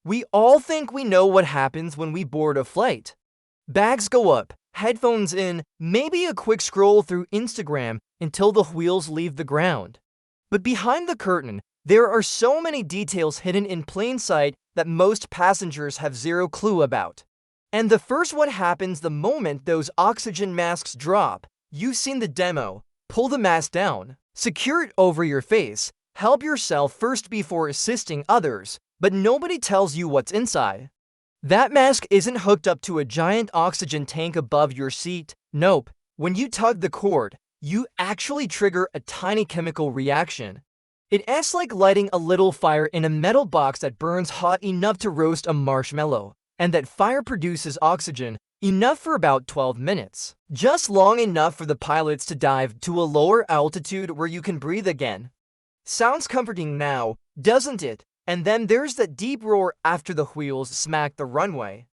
We all think we know what happens when we board a flight. Bags go up, headphones in, maybe a quick scroll through Instagram until the wheels leave the ground. But behind the curtain, there are so many details hidden in plain sight that most passengers have zero clue about. And the first one happens the moment those oxygen masks drop. You've seen the demo. Pull the mask down, secure it over your face, help yourself first before assisting others, but nobody tells you what's inside. That mask isn't hooked up to a giant oxygen tank above your seat. Nope. When you tug the cord, you actually trigger a tiny chemical reaction. It's like lighting a little fire in a metal box that burns hot enough to roast a marshmallow, and that fire produces oxygen, enough for about 12 minutes. Just long enough for the pilots to dive to a lower altitude where you can breathe again. Sounds comforting now, doesn't it? And then there's that deep roar after the wheels smack the runway.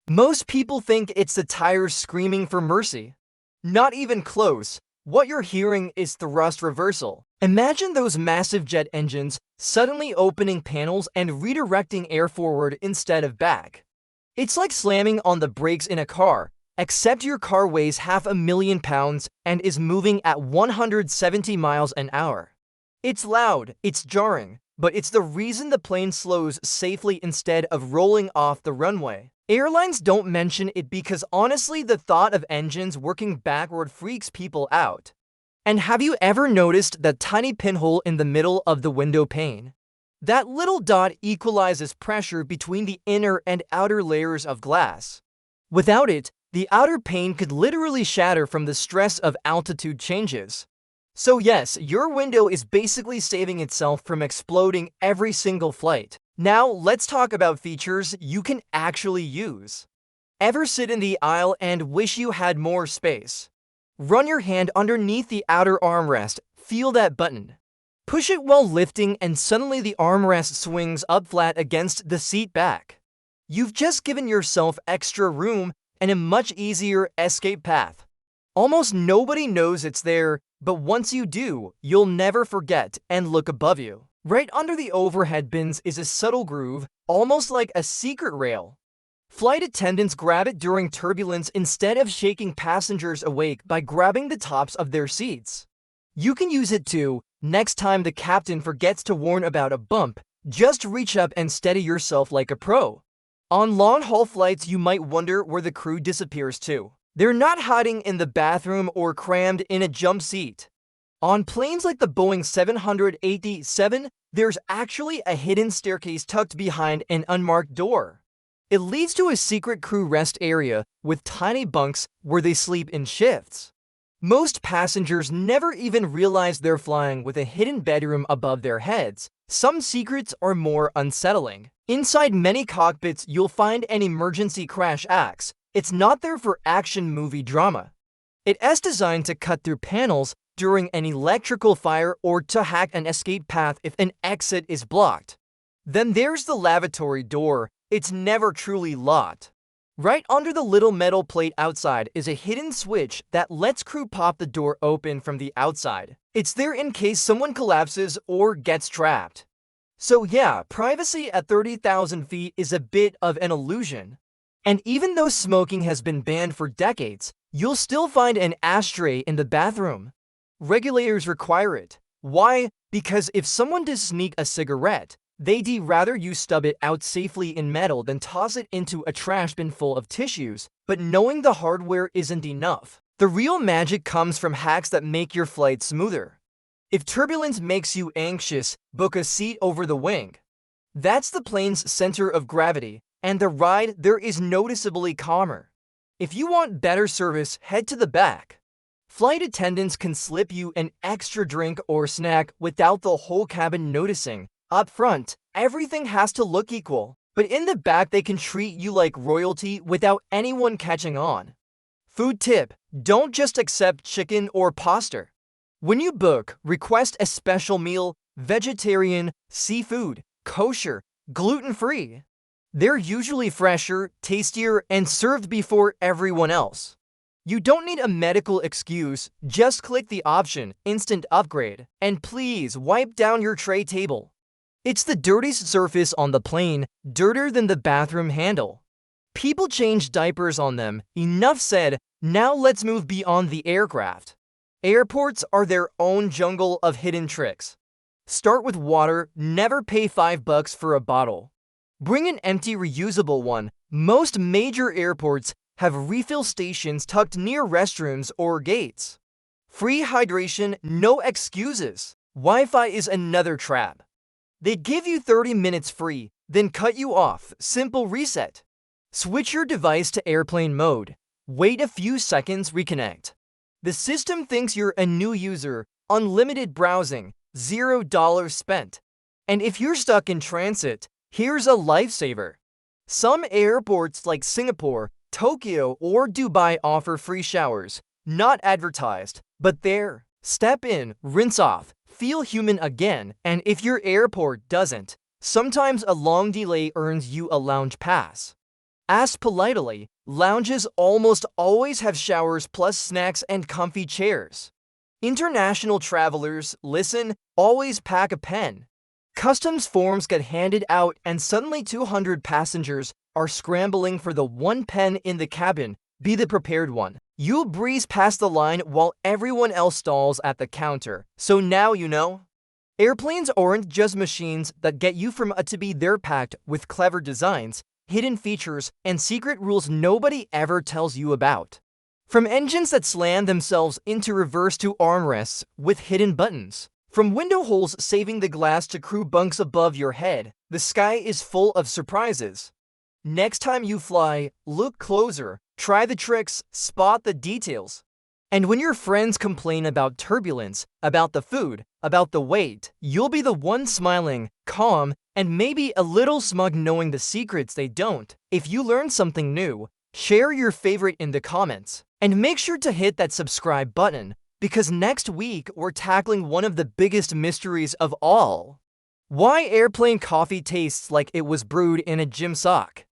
Most people think it's the tires screaming for mercy. Not even close. What you're hearing is thrust reversal. Imagine those massive jet engines suddenly opening panels and redirecting air forward instead of back. It's like slamming on the brakes in a car, except your car weighs 500,000 pounds and is moving at 170 miles an hour. It's loud, it's jarring, but it's the reason the plane slows safely instead of rolling off the runway. Airlines don't mention it because honestly the thought of engines working backward freaks people out. And have you ever noticed that tiny pinhole in the middle of the window pane? That little dot equalizes pressure between the inner and outer layers of glass. Without it, the outer pane could literally shatter from the stress of altitude changes. So yes, your window is basically saving itself from exploding every single flight. Now let's talk about features you can actually use. Ever sit in the aisle and wish you had more space? Run your hand underneath the outer armrest, feel that button. Push it while lifting and suddenly the armrest swings up flat against the seat back. You've just given yourself extra room and a much easier escape path. Almost nobody knows it's there, but once you do, you'll never forget and look above you. Right under the overhead bins is a subtle groove, almost like a secret rail. Flight attendants grab it during turbulence instead of shaking passengers awake by grabbing the tops of their seats. You can use it too. Next time the captain forgets to warn about a bump, just reach up and steady yourself like a pro. On long-haul flights, you might wonder where the crew disappears to. They're not hiding in the bathroom or crammed in a jump seat. On planes like the Boeing 787, there's actually a hidden staircase tucked behind an unmarked door. It leads to a secret crew rest area with tiny bunks where they sleep in shifts. Most passengers never even realize they're flying with a hidden bedroom above their heads. Some secrets are more unsettling. Inside many cockpits, you'll find an emergency crash axe. It's not there for action movie drama. It's designed to cut through panels during an electrical fire or to hack an escape path if an exit is blocked. Then there's the lavatory door. It's never truly locked. Right under the little metal plate outside is a hidden switch that lets crew pop the door open from the outside. It's there in case someone collapses or gets trapped. So yeah, privacy at 30,000 feet is a bit of an illusion. And even though smoking has been banned for decades, you'll still find an ashtray in the bathroom. Regulators require it. Why? Because if someone does sneak a cigarette, they'd rather you stub it out safely in metal than toss it into a trash bin full of tissues. But knowing the hardware isn't enough. The real magic comes from hacks that make your flight smoother. If turbulence makes you anxious, book a seat over the wing. That's the plane's center of gravity, and the ride there is noticeably calmer. If you want better service, head to the back. Flight attendants can slip you an extra drink or snack without the whole cabin noticing. Up front, everything has to look equal, but in the back they can treat you like royalty without anyone catching on. Food tip: don't just accept chicken or pasta. When you book, request a special meal, vegetarian, seafood, kosher, gluten-free. They're usually fresher, tastier, and served before everyone else. You don't need a medical excuse, just click the option, Instant Upgrade, and please wipe down your tray table. It's the dirtiest surface on the plane, dirtier than the bathroom handle. People change diapers on them. Enough said, now let's move beyond the aircraft. Airports are their own jungle of hidden tricks. Start with water, never pay $5 for a bottle. Bring an empty reusable one. Most major airports have refill stations tucked near restrooms or gates. Free hydration, no excuses. Wi-Fi is another trap. They give you 30 minutes free, then cut you off. Simple reset. Switch your device to airplane mode. Wait a few seconds, reconnect. The system thinks you're a new user, unlimited browsing, $0 spent. And if you're stuck in transit, here's a lifesaver. Some airports like Singapore, Tokyo, or Dubai offer free showers. Not advertised, but there. Step in, rinse off, feel human again, and if your airport doesn't, sometimes a long delay earns you a lounge pass. Ask politely, lounges almost always have showers plus snacks and comfy chairs. International travelers, listen, always pack a pen. Customs forms get handed out and suddenly 200 passengers are scrambling for the one pen in the cabin. Be the prepared one. You'll breeze past the line while everyone else stalls at the counter. So now you know. Airplanes aren't just machines that get you from A to B. They're packed with clever designs, hidden features, and secret rules nobody ever tells you about. From engines that slam themselves into reverse to armrests with hidden buttons. From window holes saving the glass to crew bunks above your head, the sky is full of surprises. Next time you fly, look closer, try the tricks, spot the details. And when your friends complain about turbulence, about the food, about the wait, you'll be the one smiling, calm, and maybe a little smug knowing the secrets they don't. If you learned something new, share your favorite in the comments. And make sure to hit that subscribe button, because next week we're tackling one of the biggest mysteries of all. Why airplane coffee tastes like it was brewed in a gym sock.